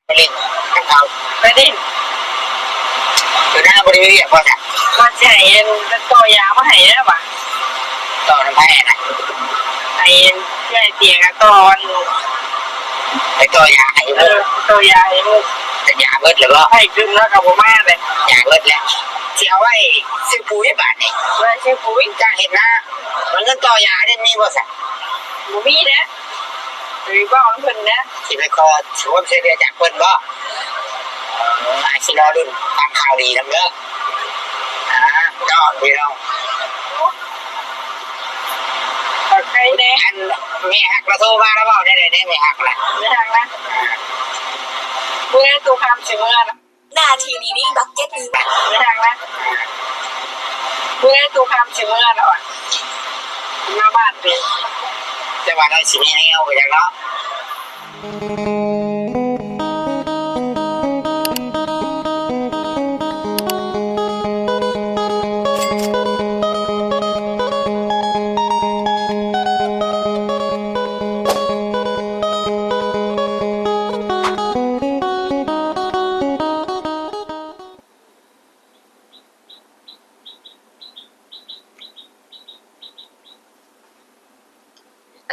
ไปเล่นกับเขาไปเล่นอยู่หน้าบริเวณพอจะมาใช้ตัวยามาให้แล้วว่ะต่อน้ำแพ้นะไอ้ใช้เตียงตอนไปต่อยาให้ตัวยาไอ้มุกแต่ยาเบิดหรือว่าให้ขึ้นแล้วกับผมมาเลยยาเบิดแล้วเสียไว้ซื้อปุ๋ยบาทนี่ไว้ซื้อปุ๋ยจ้างเห็นนะมันเงินต่อยาได้มีบ่สักบ่มีนะหรือบ้าเพิ่นนะสิไปคอถือว่าเสียเดือจากเพิ่นบ่ไอ้สิรอรุ่นตามข่าวดีนำเด้อจอดพี่น้องใครเนี่ยอันแม่หักประตูมาแล้วบอกได้เลยได้ไม่หักแหละไม่หักนะเพื่อตัวคำเสมอนะนาทีนี้นี่บักเก็ตนี้ไม่หักนะเพื่อตัวคำเสมอแล้วอ่ะมาบ้านเป็นจะว่าได้สิมีแนวไปอย่างเนาะ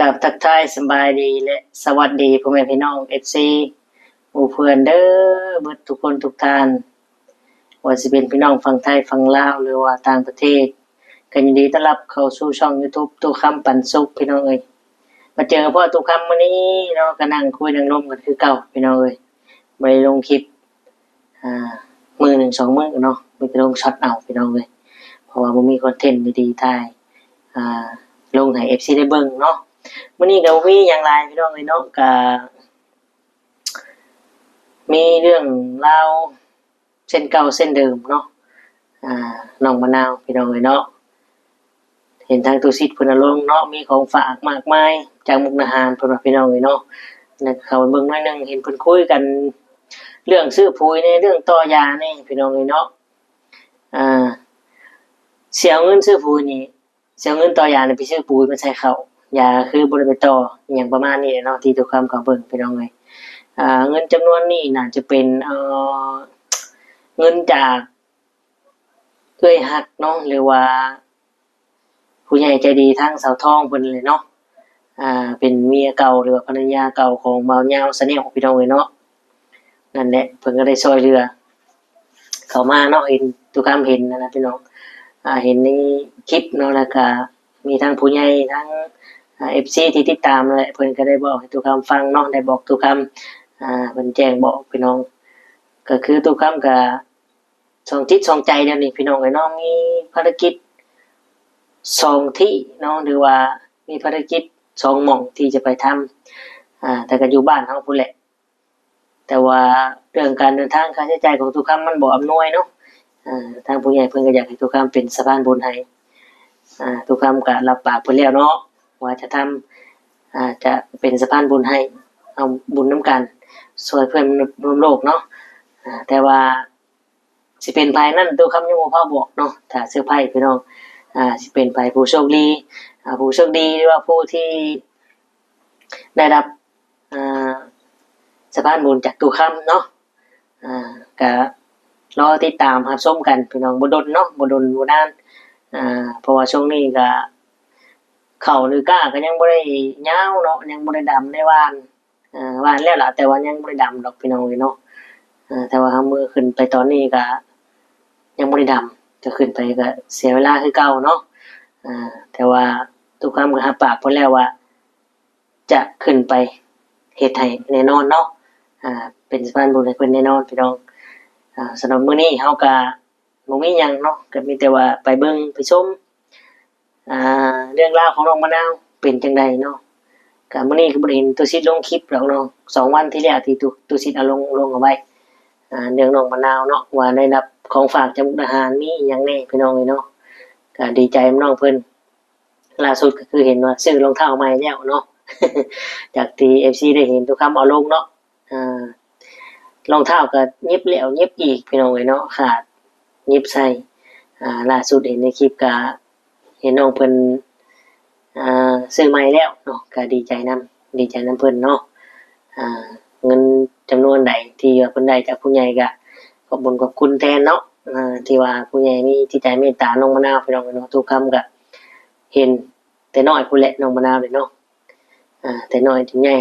กับทักทายสบายดีและสวัสดีพ่อแม่พี่น้อง FC หมู่เพื่อนเด้อเบิดทุกคนทุกท่านว่าสิเป็นพี่น้องฝั่งไทยฝั่งลาวหรือว่าต่างประเทศก็ยินดีต้อนรับเข้าสู่ช่อง YouTube ตู้คำปันสุขพี่น้องเอ้ยมาเจอพ่อตู้คำมื้อนี้เนาะก็นั่งคุยนั่งร่มกันคือเก่าพี่น้องเอ้ยบ่ได้ลงคลิปมื้อ1 2มื้อเนาะมีแต่ลงช็อตเอาพี่น้องเอ้ยเพราะว่าบ่มีคอนเทนต์ดีๆถ่ายลงให้ FC ได้เบิ่งเนาะมื้อนี้ก็มีหยังหลายพี่น้องเอ้ยเนาะก็มีเรื่องราวเส้นเก่าเส้นเดิมเนาะน้องมะนาวพี่น้องเอ้ยเนาะเห็นทางตู้ซิดเพิ่นลงเนาะมีของฝากมากมายจากมุกดาหารเพิ่นว่าพี่น้องเอ้ยเนาะแล้วเข้าไปเบิ่งหน่อยนึงเห็นเพิ่นคุยกันเรื่องซื้อปุ๋ยในเรื่องต่อยานี่พี่น้องเอ้ยเนาะเสียเงินซื้อปุ๋ยนี่เสียเงินต่อยานี่ไปซื้อปุ๋ยมาใส่ข้าวยาคือบ่ได้ไปต่ออหยังประมาณนี้เนาะที่ทุกคำเขาเบิ่งพี่น้องเอ้ยเงินจำนวนนี้น่าจะเป็นเงินจากเอื้อยฮักเนาะหรือว่าผู้ใหญ่ใจดีทางสาวทองเพิ่นเลยเนาะเป็นเมียเก่าหรือว่าภรรยาเก่าของบ่าวยาวซะแนวพี่น้องเอ้ยเนาะนั่นแหละเพิ่นก็ได้ช่วยเหลือเข้ามาเนาะเห็นทุกคำเห็นนะพี่น้องเห็นในคลิปเนาะแล้วก็มีทั้งผู้ใหญ่ทั้งFC ที่ติดตามนั่นแหละเพิ่นก็ได้บอกให้ทุกคำฟังเนาะได้บอกทุกคำเพิ่นแจ้งบอกพี่น้องก็คือทุกคำก็ส่องจิตส่องใจเดี๋ยวนี้พี่น้องเอ้ยเนาะมีภารกิจ2ที่เนาะหรือว่ามีภารกิจ2หม่องที่จะไปทำแต่ก็อยู่บ้านเฮาพุ่นแหละแต่ว่าเรื่องการเดินทางค่าใช้จ่ายของทุกคำมันบ่อำนวยเนาะทางผู้ใหญ่เพิ่นก็อยากให้ทุกคำเป็นสะพานบุญให้ทุกคำก็รับปากเพิ่นแล้วเนาะว่าจะทำจะเป็นสะพานบุญให้เอาบุญน้ำกันช่วยเพื่อนร่วมโลกเนาะแต่ว่าสิเป็นภายนั้นทุกคำยังบ่พอบอกเนาะถ้าเสื้อไผ่พี่น้องสิเป็นไผผู้โชคดีผู้โชคดีหรือว่าผู้ที่ได้รับสะพานบุญจากทุกคำเนาะก็รอติดตามรับชมกันพี่น้องบ่ดนเนาะบ่ดนบ่นานเพราะว่าช่วงนี้ก็เข้าหรือก้าก็ยังบ่ได้ยาวเนาะยังบ่ได้ดำได้หว่านหว่านแล้วล่ะแต่ว่ายังบ่ได้ดำดอกพี่น้องเอ้ยเนาะแต่ว่าเฮามื้อขึ้นไปตอนนี้ก็ยังบ่ได้ดำจะขึ้นไปก็เสียเวลาคือเก่าเนาะแต่ว่าทุกคำก็รับปากเพิ่นแล้วว่าจะขึ้นไปเฮ็ดให้แน่นอนเนาะเป็นสะพานบุญให้เพิ่นแน่นอนพี่น้องสำหรับมื้อนี้เฮาก็บ่มีหยังเนาะก็มีแต่ว่าไปเบิ่งไปชมเรื่องราวของน้องมะนาวเป็นจังไดเนาะก็มื้อนี้ก็บ่ได้เห็นตู้ซิดลงคลิปหรอกเนาะ2วันที่แล้วที่ตู้ซิดเอาลงเอาไว้เรื่องน้องมะนาวเนาะว่าได้รับของฝากจากมุกดาหารมีหยังแน่พี่น้องเอ้ยเนาะก็ดีใจน้องเพิ่นล่าสุดก็คือเห็นว่าซื้อรองเท้าใหม่แล้วเนาะ จากที่ FC ได้เห็นทุกคำเอาลงเนาะรองเท้าก็เย็บแล้วเย็บอีกพี่น้องเอ้ยเนาะขาดเย็บใส่ล่าสุดเห็นในคลิปก็เห็นน้องเพิ่นซื้อใหม่แล้วเนาะก็ดีใจนำเพิ่นเนาะเงิน จำนวนใดที่ว่าเพิ่นได้จากผู้ใหญ่ก็ขอบคุญขอบคุณแทนเนาะที่ว่าผู้ใหญ่มีจิตใจเมตตาน้องมะนาวพี่น้องเนาะทุกคำก็เห็นแต่น้อยพุ่นแหละน้องมะนาวนี่เนาะแต่น้อยถึงใหญ่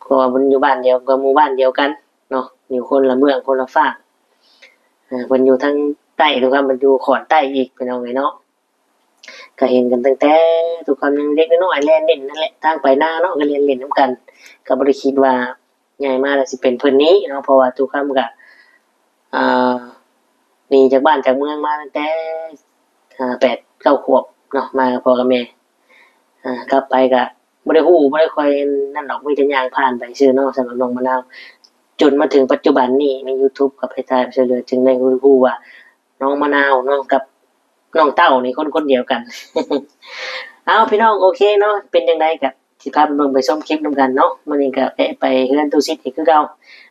ก็มันอยู่บ้านเดียวก็หมู่บ้านเดียวกันเนาะอยู่คนละเมืองคนละฝากเพิ่นอยู่ทางใต้ทุกคำมันอยู่ขอนใต้อีกพี่น้องเนาะก็เห็นกันตั้งแต่ทุกคำยังเล็กน้อยแล่นเล่นนั่นแหละทางไปหน้าเนาะก็เรียนเล่นนํกันก็บ่ได้คิดว่าใหญ่มากแล้วสิเป็นเพิ่นนี้เนาะเพราะว่าทุกคำก็หนีจากบ้านจากเมืองมาตั้งแต่8-9 ขวบเนาะมากับพ่อกับแม่กลับไปก็บ่ได้ฮู้บ่ได้ค่อยนั่นดอกมีแต่ย่างผ่านไปซื่อเนาะสำหรับน้องมะนาวจนมาถึงปัจจุบันนี้ใน YouTube กับไปถ่ายไปเฉลยจึงได้รู้ว่าน้องมะนาวเนาะกับน้องเต้านี่คนเดียวกัน เอาพี่น้องโอเคเนาะเป็นจังไดก็สิพาไปเบิ่งไปชมคลิปนำกันเนาะมื้อนี้ก็ไปเฮือนตู้ซิดอีกคือเก่า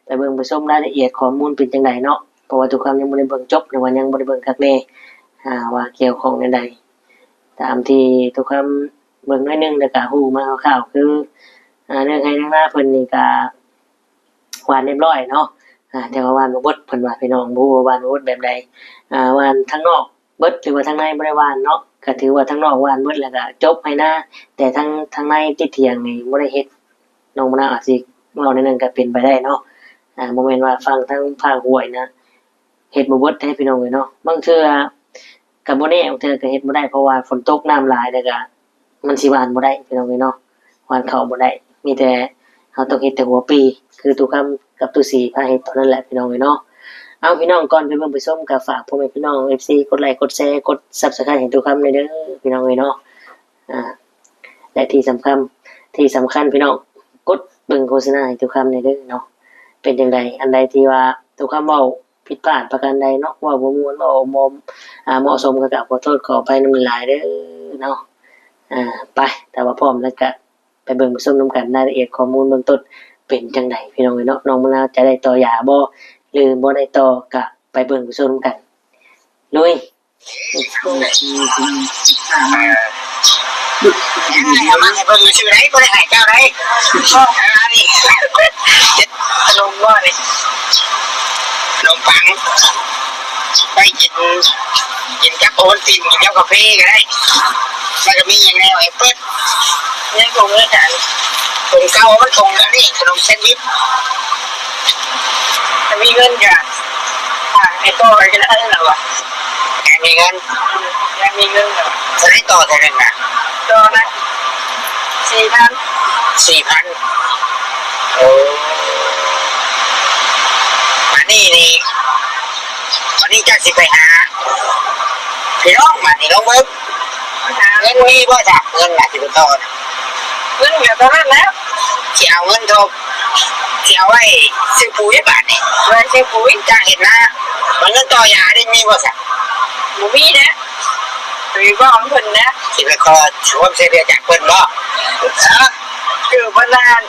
ไปเบิ่งไปชมรายละเอียดข้อมูลเป็นจังไดเนาะเพราะว่าทุกคำยังบ่ได้เบิ่งจบหรือว่ายังบ่ได้เบิ่งคักแน่ว่าเกี่ยวข้องจังไดตามที่ทุกคำเบิ่งน้อยนึงแล้วก็ฮู้มาคร่าวๆคือเรื่องให้เรื่องหน้าเพิ่นนี่ก็หวานเรียบร้อยเนาะแต่ว่าหวานบ่เบิดเพิ่นว่าพี่น้องบ่ฮู้ว่าหวานบ่เบิดแบบใดหวานทั้งนอกเบิดหรือว่าทั้งในบ่ได้หวานเนาะก็ถือว่าทั้งนอกหวานเบิดแล้วก็จบให้หน้าแต่ทั้งในที่เถียงนี่บ่ได้เฮ็ดน้องมะนาวอาจสิเว้าในนั้นก็เป็นไปได้เนาะบ่แม่นว่าฟังทั้งภาคห้วยนะเฮ็ดบ่เบิดให้พี่น้องเนาะบางเทื่อก็บ่แน่บางเทื่อก็เฮ็ดบ่ได้เพราะว่าฝนตกน้ำหลายแล้วก็มันสิหวานบ่ได้พี่น้องเนาะหวานเข้าบ่ได้มีแต่เฮาต้องเฮ็ดแต่หัวปีคือตุกคำกับตุสีพาเฮ็ดตอนนั้นแหละพี่น้องเนาะเอาพี่น้องก่อนไปเบิ่งไปชมก็ฝากพ่อแม่พี่น้อง FC กดไลค์กดแชร์กด Subscribe ให้ตุกคำเด้อพี่น้องเนาะและที่สำคัญพี่น้องกดเบิ่งโฆษณาให้ตุกคำเด้อเนาะเป็นจังไดอันใดที่ว่าตุกคำเว้าผิดพลาดประการใดเนาะว่าบ่ม่วนบ่เหมาะสมก็ขอโทษขออภัยนำหลายเด้อเนาะไปแต่ว่าพร้อมแล้วก็ไปเบิ่งไปชมนำกันรายละเอียดข้อมูลเบื้องต้นเป็นจังไดพี่น้องเนาะน้องมะนาวจะได้ต่อยาบ่หรือบ่ได้ต่อก็ไปเบิ่งไปชมกันลุยเอามาให้เบิ่งชื่อไหนบ่ได้ให้เจ้าไหนนี่ขนมว่านี่ขนมปังไปกินกับโอวัลตินกินกับกาแฟก็ได้แล้วก็มีอย่างแนวแอปเปิ้ลนี่คงเลือกกันตรงเก้ามันตรงกันนี่ขนมแซนด์วิชจะมีเงินจ้ะไอ้ต่อไปก็ได้แล้ววะยังมีเงินเหรอจะได้ต่อเท่านั้นนะต่อนะ4,000โอ้วันนี้จะสิไปหาพี่น้องมานี่น้องเบิ้งเงินมีบ่จ้ะเงินน่ะสิไปต่อเงินเหลือตอนนั้นแล้วสิเอาเงินทบสิเอาไว้ซื้อปุ๋ยบาทนี่ไว้ซื้อปุ๋ยจ้างเห็นนะมันเงินต่อยาได้มีบ่จ้ะบ่มีนะหรือว่าของเพิ่นนะสิไปขอช่วยเสียจากเพิ่นบ่คือบ่นาน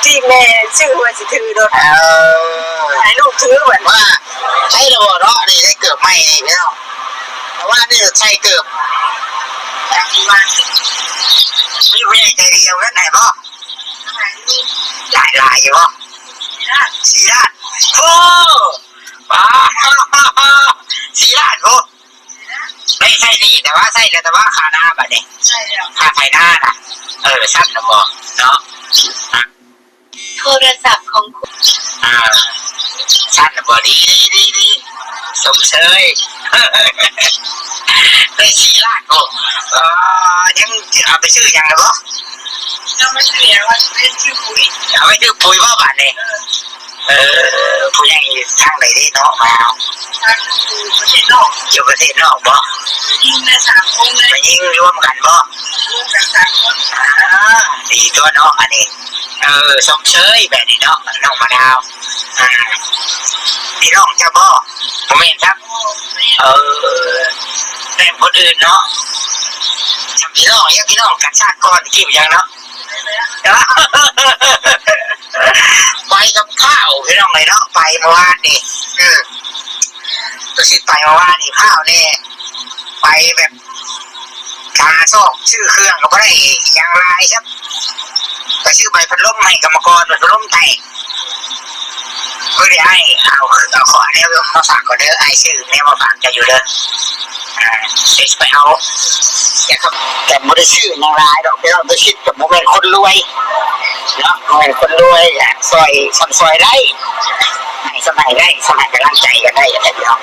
ที่แม่ชื่อว่าสิถือโดนให้ลูกถือเหมือนว่าใช้ระบบเนาะนี่ได้เกือบใหม่นี่พี่น้องเพราะว่านี่ใช้เกือบมีผู้ใหญ่ใจดีเอาเงินไหนบ่หลายอยู่บ่4 ล้านโอ้ว้าว4 ล้านโอ้ไม่ใช่นี่แต่ว่าใช่แต่ว่าขาหน้าบัดนี้ค่าไฟหน้าน่ะสั้นนะบ่เนาะโทรศัพท์ของคุณสั้นนะบ่ดีสมเชยได้4 ล้านโอ้ยังเอาไปชื่อยังไงบ่ยังไม่เสียว่าเป็นชื่อปุ๋ยเอาไปชื่อปุ๋ยบ่บัดนี้ผู้ใหญ่ทางไหนดีเนาะมาทางประเทศนอกอยู่ประเทศนอกบ่ยิงได้3 คนเลยมายิงรวมกันบ่รวมกัน3 คนดีตัวเนาะอันนี้สมเชยแบบนี้เนาะน้องมะนาวพี่น้องเจ้าบ่ผมเห็นครับแบ่งคนอื่นเนาะทำพี่น้องยังพี่น้องกันชาติก่อนกี่อย่างเนาะไปกับข้าวพี่น้องเลยเนาะไปเมื่อวานนี่ตัวชิดไปเมื่อวานนี่ข้าวเนี่ยไปแบบ ตาชอบชื่อเครื่องก็ไม่ได้อย่างไรครับก็ชื่อใบพัดลมให้กรรมกรพัดลมไตก็ได้ให้เอาขอเนี่ยมาฝากก็เด้อไอ้ชื่อเนี่ยมาฝากจะอยู่เด้อเซ็กไปเอาแต่ไม่ได้ชื่ออย่างไรดอกเราจะคิดกับโมเมนต์คนรวยเนาะโมเมนต์คนรวยซอยซอยได้สมัยได้สมัยกำลังใจกันได้อย่างไรเดียว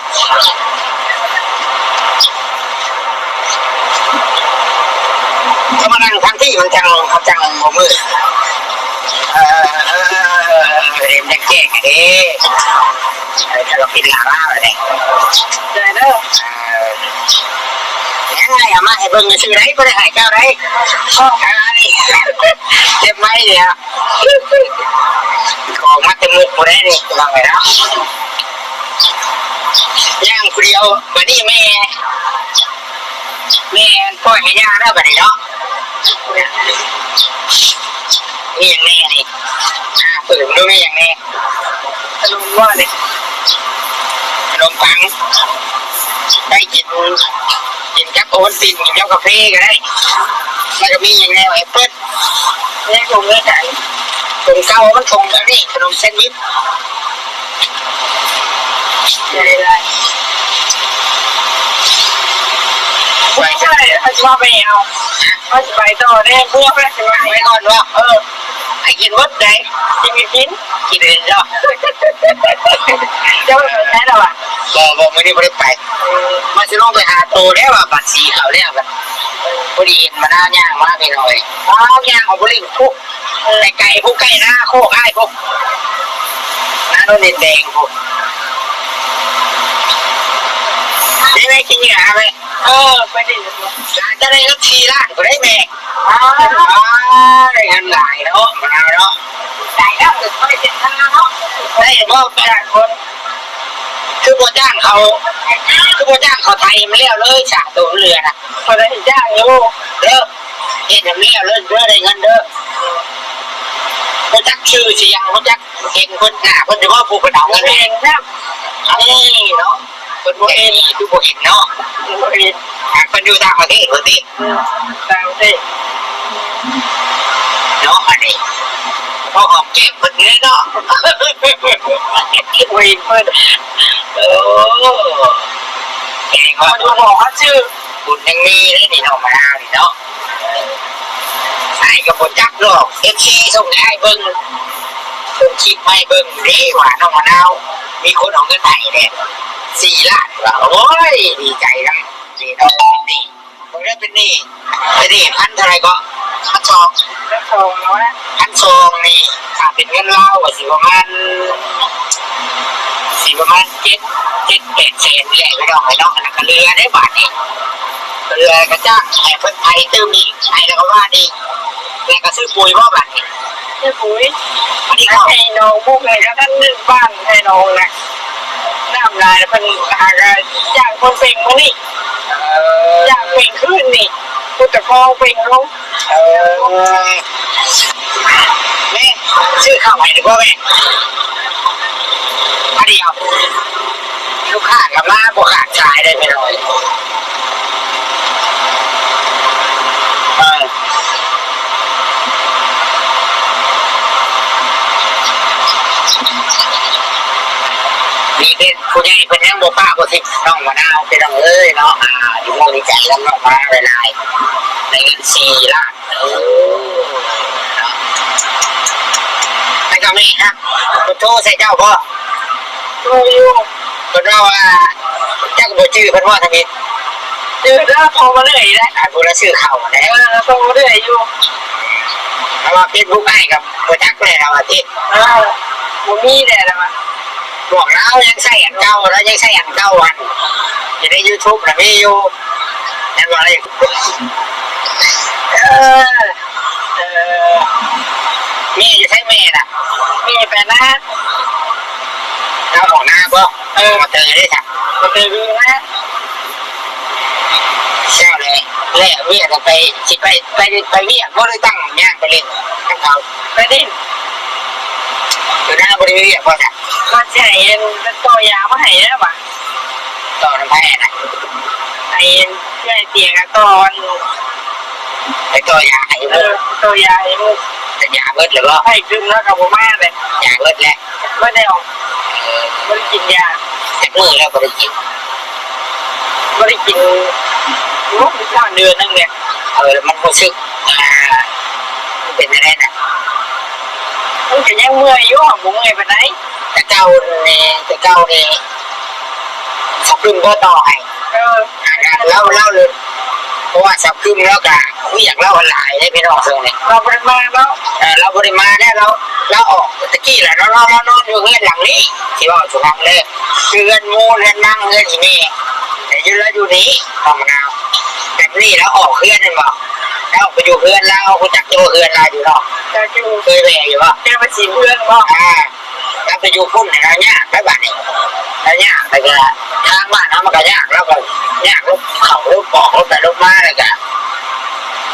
ก็มานั่งทั้งที่มันจังโมมือเรียนแจ้งๆดิถ้าเรากินหลาล่าอะไรได้เด้อยังไงอะมาให้เบิ่งชื่อไหนก็ได้ให้เจ้าไหนข้ออะไรนี่เจ็บไหมเนี่ยของมัดจมูกกูได้ดิลองไปนะย่างคนเดียววันนี้แม่ปล่อยให้ย่างแล้วแบบนี้เนาะนี่อย่างแน่นี่เปิดดูนี่อย่างแน่ขนมว่าเลยขนมปังได้กินกับโอนตินกินกับกาแฟก็ได้แล้วก็มีอย่างแน่แอปเปิ้ลนี่คงไม่ได้ตรงเก้ามันตรงอันนี้ขนมเส้นวิปได้ไม่ใช่เขาจะว่าไปเอาเขาจะไปต่อได้เพื่อจะไปไม่อ่อนวะไอ้กินวัดไหนกินเลยเนาะเจ้าใช้หรอวะบอกไม่ได้ไปมาจะลงไปหาโตแล้วว่าบัตรสีเขาแล้วแบบพอดีเห็นมาหน้าย่างมากเลยหน่อยย่างเอาบุหรี่พวกไก่พวกไก่หน้าโคกไอ้พวกหน้าโดนแดงพวกนี่ไม่กินยาไหมไปดิจะได้รับทีล่างก็ได้แม่ได้เงินหลายเนาะมาเนาะจ่ายแล้วถึงไม่เจ็บเนาะได้บ่จ้างคนคือบ่จ้างเขาไทยมันเลี้ยวเลยฉากตัวเรือนะพอได้จ้างอยู่เด้อเห็นมันเลี้ยวเลยได้เงินเด้อบ่จักชื่อเสียงบ่จักเห็นคนหน้าคนจะว่าผู้เป็นเอาเงินเองนะเนาะคนบ่เห็นคือบ่เห็นเนาะบ่เห็นคนอยู่ต่างประเทศคนที่ต่างประเทศเนาะอันนี้พอหอมแก้มคนนี้เนาะวิ่งเพิ่นแกงว่าดูบอกว่าชื่อบุญยังมีได้นี่เนาะมาหน้านี่เนาะใช่กับบุญจักหรอกFCส่งให้เบิ่งส่งคลิปให้เบิ่งนี่ว่าน้องมะนาวมีคนเอาเงินให้เนี่ย4 ล้านว่าโอ้ยดีใจนะนี่เนาะนี่บ่ได้เป็นนี่พันเท่าไหร่ก็1,200แล้วนะ1,200นี่ถ้าเป็นเงินลาวก็สิประมาณ7-8 แสนแหละพี่น้องไอ้น้องอันนั้นก็เรือได้บาทนี่เรือก็จ้างให้เพิ่นไทยเติมอีกไทยแล้วก็ว่านี่แล้วก็ซื้อปุ๋ยบ่บาทนี่ซื้อปุ๋ยอันนี้ให้น้องบุกเลยแล้วท่านนึกบ้านให้น้องนะน้ำลายเพิ่นหาจ้างคนเป็นมื้อนี้จ้างเป็นคืนนี่พุทธคองเป็นลงแม่ซื้อข้าวให้ดีกว่าแม่อันเดียวลูกค้ากับมาบ่ขาดสายได้ไปหน่อยมีเด็กผู้ใหญ่เป็นยังบ่ป้าบ่ทิพน้องมะนาวเป็นน้องเอ้ยเนาะอยู่โมดีใจแล้วน้องมาเวลาในเงิน4 ล้านก็มีนะคุณโทรใส่เจ้าพ่อโทรอยู่คุณว่าเจ้าบ่ชื่อเพิ่นว่าทำไมชื่อเด้อโทรมาเรื่อยได้ผู้ละชื่อเขาได้โทรมาเรื่อยอยู่เพราะว่า Facebook ให้กับบ่จักเลยนะว่าที่บ่มีแน่ล่ะว่าบอกแล้วยังใช้อันเก่าแล้วยังใช้อันเก่าอันอยู่ใน YouTube น่ะมีอยู่นั่นว่าอะไรมีอยู่ใช้แม่น่ะมีไปนะเราของหน้าบ่มาเจอได้ค่ะมาเจอดูนะใช่เลยแล้วเวียกไปสิไปเวียกบ่ได้ตั้งย่างไปเล่นกับเขาไปดิอยู่หน้าบ่ได้เวียกบ่จ้ะก็ใช้ตัวยามาให้แล้วว่ะต่อน้ำแพ้น่ะไอ้เตียงตอน ไปตัวยาให้ ตัวยาให้มุก แต่ยาเบิดหรือว่า ให้ขึ้นแล้วกับผมมาเลย ยาเบิดแล้ว ไม่ได้ออกไม่ได้กินยา จากมือแล้วก็ได้กิน ไม่ได้กินรู้สึกว่าเดือนนึงเนี่ย มันรู้สึกเป็นอะไรนะ มันจะยังเมื่อยอยู่ของผมเมื่อยไปไหน แต่เก้านี่สับลึงก็ต่อให้เล่าเลยเพราะว่าสับลึงแล้วก็อยากเล่าหลายได้พี่น้องเพื่อนเนี่ย เราไปมาแล้ว เราบริมาแล้วเราออกตะกี้แหละเรานอนอยู่เงื่อนหลังนี้ที่ว่าสุพรรณเลยเงื่อนมูเงื่อนนั่งเงื่อนที่นี่แต่ยืนแล้วอยู่นี้ทำงานแบบนี้แล้วออกเงื่อนนั่นบอกแล้วไปอยู่เงื่อนเราคุณจักตัวเงื่อนเราอยู่หรอก จะอยู่ เคยแหวอยู่ป่ะ แกมาฉีดเพื่อนบ้าง แล้วไปอยู่พุ่นอะไรเงี้ยไปบ้านนี่แล้วเนี่ยไปก็ทางบ้านน้ำมันก็ยากแล้วก็ยากรถเขารถปอกรถไปรถมาอะไรกัน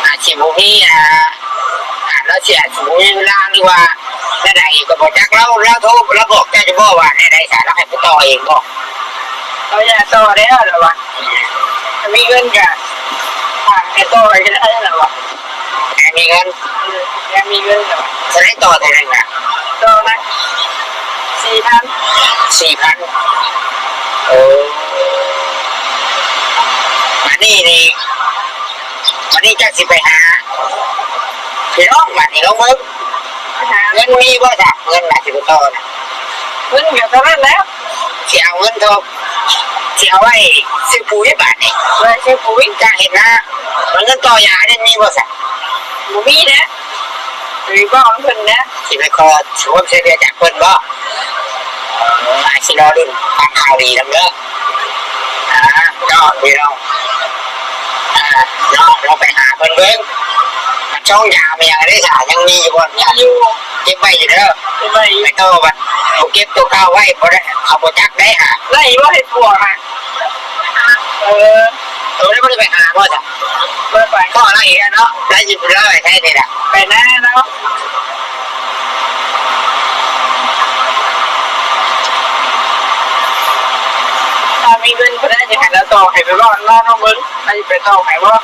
อาชีพพวกนี้แล้วเสียชีวิตล่างดีกว่าในใดก็บอกจักเราโทรเราบอกเจ้าจะบอกว่าในใดสารเราให้ไปต่อเองบอก เราอยากต่อได้หรอวะมีเงินกันไอ้ต่ออะไรได้หรอวะ มีเงิน ยังมีเงินหรอ จะได้ต่อเท่าไหร่นะ ต่อนะ4,000 มานี่จะสิไปหาพี่น้องมานี่น้องมึงเงินมีบ่จ้ะเงินมาสิไปต่อนะ เงินเกี่ยวกับนั้นแล้ว เสียเงินทบเสียไว้ซื้อปุ๋ยบาทนี่ เลยชื่อปุ๋ย จ้างเห็นนะมันเงินต่อยาเนี่ยมีบ่สัก ปุ๋ยนะหรือบ้องเพิ่นนะ สิไปคอชวนเสียเดียจากเพิ่นบ่อาชีรอรุ่นทางข่าวดีนำเด้อก็พี่น้องเราไปหาเพิ่นเบิ่งช่องยามันยังได้สายังมีอยู่บ่เนี่ย อยู่ เก็บไว้อยู่เด้อ ไป ไม่ต้องว่าเอาเก็บตัวเก่าไว้บ่ได้เอาบ่จักได้หา ไล่ว่าให้ปวดอ่ะตัวนี้บ่ได้ไปหาบ่จ้ะ ไป ก็อะไรอีกเนาะได้ยินเลยใช่นี่ล่ะ ไปหน้าเนาะถ้ามีเงินก็ได้จะให้เราต่อให้ไปบ้านน้องมึงไปต่อให้ว่า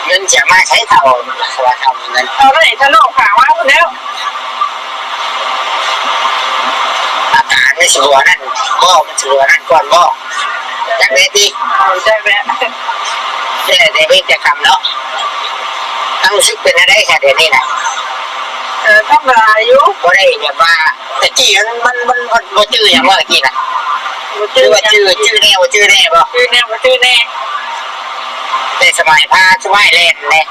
เงินจะมาใช้เท่าว่าทำเงิน เอาได้ถ้าน้องข่าวว่าแล้ว อาการไม่ชัวร์นั่นบ่มันชัวร์นั่นก่อนบ่จักได้ดี ใช่ไหม ได้ไปจะทำเนาะต้องรู้สึกเป็นอะไรค่ะเดี๋ยวนี้น่ะ ทำอะไรอยู่ บ่ได้แบบว่าตะกี้มันบ่จื้ออย่างว่าตะกี้น่ะชื่อว่าชื่อแน่บ่ชื่อแน่บ่ ชื่อแน่ แต่สมัยพาสมัยเล่นเนี่ย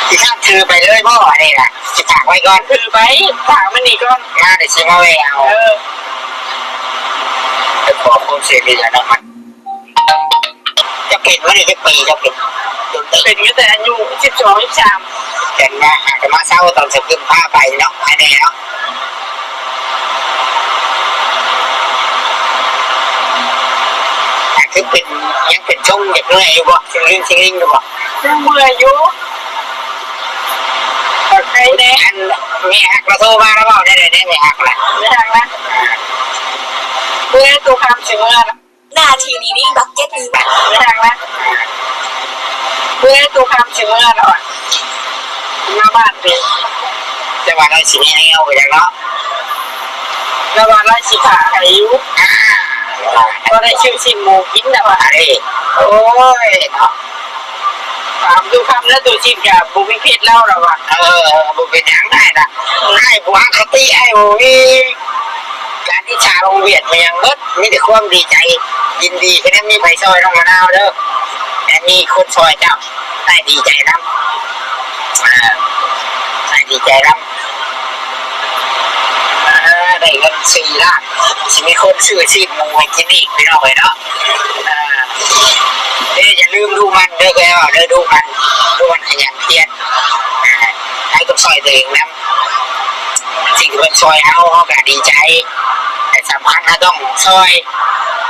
ที่ข้ามถือไปเลยพ่อนี่นะจะฝากไว้ก่อน คือไปฝากมันนี่ก่อน มาเดี๋ยวชิมาไว้เอาจะขอคุณเสียดีแล้วนะมันจะเป็นว่าจะปีจะเป็นเป็นตั้งแต่อายุ12-13แต่มาอาจจะมาเศร้าตอนจะขึ้นผ้าไปเนาะภายในเนาะคือเป็นยังเป็นช่วงเด็กเมื่อยอยู่บ่ชิงลิงอยู่บ่ ยังเมื่อยอยู่ใครแน่อันมีหักกระโทมาแล้วบ่ได้มีหักละ ไม่ทางนะเมื่อตัวคำสิเมื่อ นาทีนี้นี่บักเก็ตนี้แบบ ไม่ทางนะเมื่อตัวคำสิเมื่อแล้วอ่ะมาบ้านเป็น จะว่าได้สิมีให้เอาไปจังเนาะ แล้ววันละสิขาอายุก็ได้ชื่อชิมโมกินนะว่ะ อะไรโอ้ยเนาะ ถามดูคำแล้วตัวชิมกับบุพิเพชรเล่าหรอวะ บุเป็นยังไงนะให้บัวคติให้บุยการที่ชาลงเวียดมันยังเบิดมีแต่ความดีใจยินดีแค่นั้นมีไผ่ซอยน้องมะนาวเด้อแต่มีคนซอยเจ้าได้ดีใจน้ำได้ดีใจน้ำได้เงิน4 ล้านสิมีคนซื้อชีพมูให้กินอีกพี่น้องเลยเนาะอย่าลืมดูมันเด้อแกว่าเด้อดูมันขยันเพียรให้ต้องซอยตัวเองนะสิ่งที่เป็นซอยเขาก็ดีใจแต่สำคัญนะต้องซอย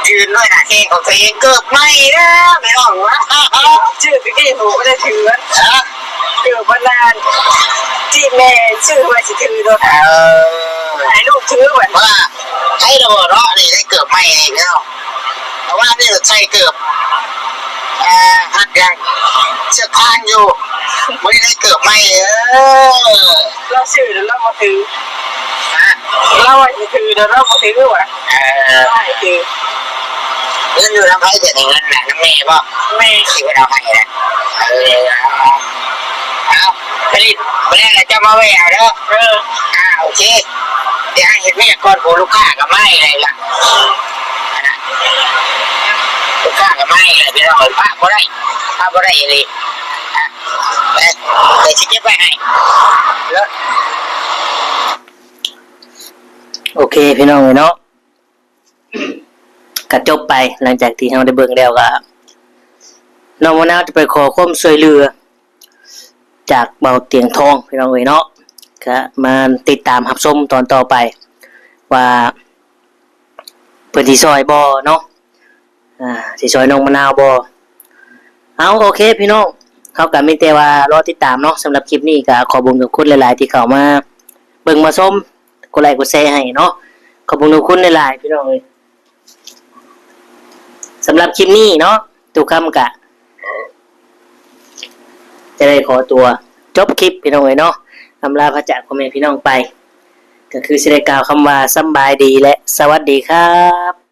ยืนด้วยนะเองของตัวเองเกิดไม่นะไม่ต้องวะ ชื่อพี่กี้ถูกไม่ได้ถือเกิดมานานที่แม่ชื่อว่าสิถือโดนถ่ายรูปถือเหมือน ว่า ไอ้เราเนาะนี่ได้เกือบไม่เองเนาะเพราะว่านี่เราใช้เกือบหักยังเชือกทางอยู่ไม่ได้เกือบไม่เราสื่อแล้วเรามาถือเราถือแล้วเรามาถือวะได้ถือเงินอยู่น้ำไผ่แต่เงินน่ะน้ำแม่ป่ะแม่ที่เราให้นะเอาผลิตไม่ได้แล้วจะมาแหววเด้อโอเคเดี๋ยวให้เห็นแม่ก่อนโผล่ลูกค้ากับไม่อะไรล่ะลูกค้ากับไม่อะไรพี่น้องป้าก็ได้เลยแต่ชิคกี้พายให้แล้วโอเคพี่น้องเนาะก็จบไปหลังจากที่เราได้เบิ่งแล้วก็น้องมะนาวจะไปขอความช่วยเหลือจากเบาเตียงทองพี่น้องเนาะก็มาติดตามรับชมตอนต่อไปว่าเพิ่นสิซอยบ่เนาะสิซอยน้องมะนาวบ่เอาโอเคพี่น้องเขาก็มีแต่ว่ารอติดตามเนาะสำหรับคลิปนี้ก็ขอบคุณทุกคนหลายๆที่เข้ามาเบิ่งมาชมกดไลค์กดแชร์ให้เนาะขอบคุณทุกคนหลายๆพี่น้องสำหรับคลิปนี้เนาะทุกคำกะจะได้ขอตัวจบคลิปพี่น้องเนาะอำลาพระจากพ่อแม่พี่น้องไปก็คือสิได้กล่าวคำว่าสำบายดีและสวัสดีครับ